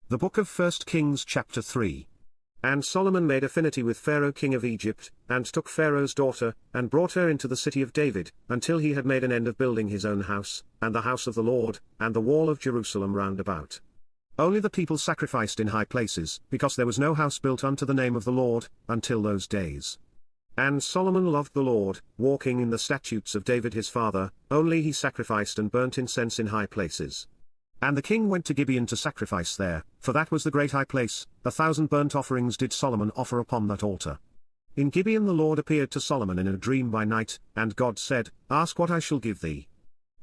The Book of 1 Kings chapter 3. And Solomon made affinity with Pharaoh king of Egypt, and took Pharaoh's daughter, and brought her into the city of David, until he had made an end of building his own house, and the house of the Lord, and the wall of Jerusalem round about. Only the people sacrificed in high places, because there was no house built unto the name of the Lord, until those days. And Solomon loved the Lord, walking in the statutes of David his father, only he sacrificed and burnt incense in high places. And the king went to Gibeon to sacrifice there, for that was the great high place. 1,000 burnt offerings did Solomon offer upon that altar. In Gibeon the Lord appeared to Solomon in a dream by night, and God said, Ask what I shall give thee.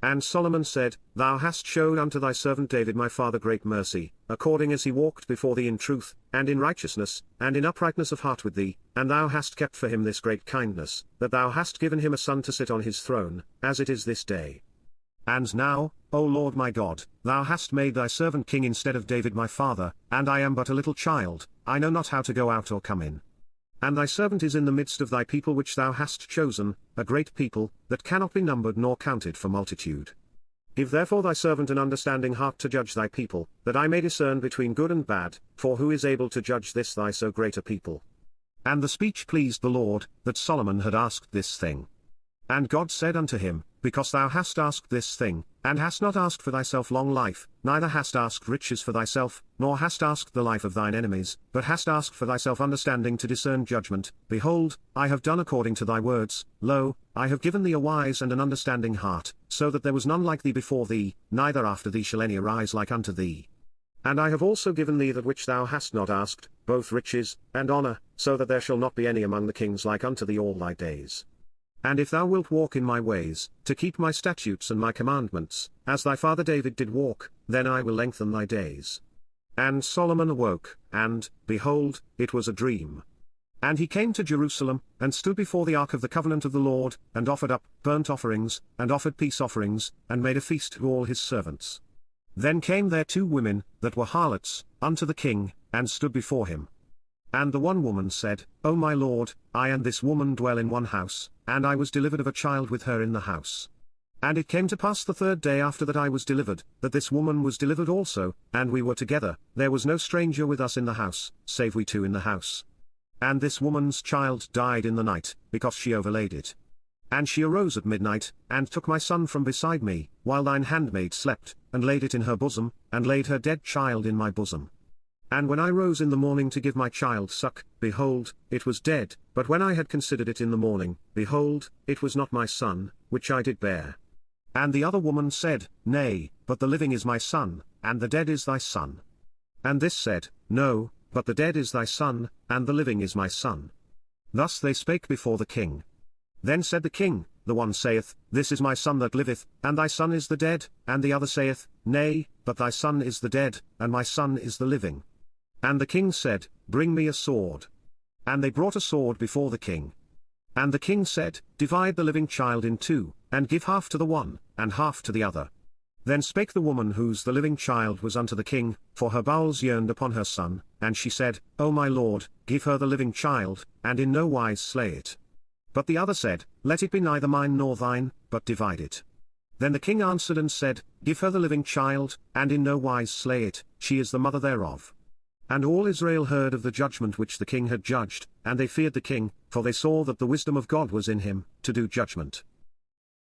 And Solomon said, Thou hast showed unto thy servant David my father great mercy, according as he walked before thee in truth, and in righteousness, and in uprightness of heart with thee, and thou hast kept for him this great kindness, that thou hast given him a son to sit on his throne, as it is this day. And now, O Lord my God, thou hast made thy servant king instead of David my father, and I am but a little child, I know not how to go out or come in. And thy servant is in the midst of thy people which thou hast chosen, a great people, that cannot be numbered nor counted for multitude. Give therefore thy servant an understanding heart to judge thy people, that I may discern between good and bad, for who is able to judge this thy so great a people? And the speech pleased the Lord, that Solomon had asked this thing. And God said unto him, Because thou hast asked this thing, and hast not asked for thyself long life, neither hast asked riches for thyself, nor hast asked the life of thine enemies, but hast asked for thyself understanding to discern judgment, behold, I have done according to thy words. Lo, I have given thee a wise and an understanding heart, so that there was none like thee before thee, neither after thee shall any arise like unto thee. And I have also given thee that which thou hast not asked, both riches, and honour, so that there shall not be any among the kings like unto thee all thy days. And if thou wilt walk in my ways, to keep my statutes and my commandments, as thy father David did walk, then I will lengthen thy days. And Solomon awoke, and, behold, it was a dream. And he came to Jerusalem, and stood before the ark of the covenant of the Lord, and offered up burnt offerings, and offered peace offerings, and made a feast to all his servants. Then came there 2 women, that were harlots, unto the king, and stood before him. And the one woman said, O my lord, I and this woman dwell in one house, and I was delivered of a child with her in the house. And it came to pass the 3rd day after that I was delivered, that this woman was delivered also, and we were together, there was no stranger with us in the house, save we 2 in the house. And this woman's child died in the night, because she overlaid it. And she arose at midnight, and took my son from beside me, while thine handmaid slept, and laid it in her bosom, and laid her dead child in my bosom. And when I rose in the morning to give my child suck, behold, it was dead, but when I had considered it in the morning, behold, it was not my son, which I did bear. And the other woman said, Nay, but the living is my son, and the dead is thy son. And this said, No, but the dead is thy son, and the living is my son. Thus they spake before the king. Then said the king, The one saith, This is my son that liveth, and thy son is the dead, and the other saith, Nay, but thy son is the dead, and my son is the living. And the king said, Bring me a sword. And they brought a sword before the king. And the king said, Divide the living child in 2, and give half to the one, and half to the other. Then spake the woman whose the living child was unto the king, for her bowels yearned upon her son, and she said, O my lord, give her the living child, and in no wise slay it. But the other said, Let it be neither mine nor thine, but divide it. Then the king answered and said, Give her the living child, and in no wise slay it, she is the mother thereof. And all Israel heard of the judgment which the king had judged, and they feared the king, for they saw that the wisdom of God was in him, to do judgment.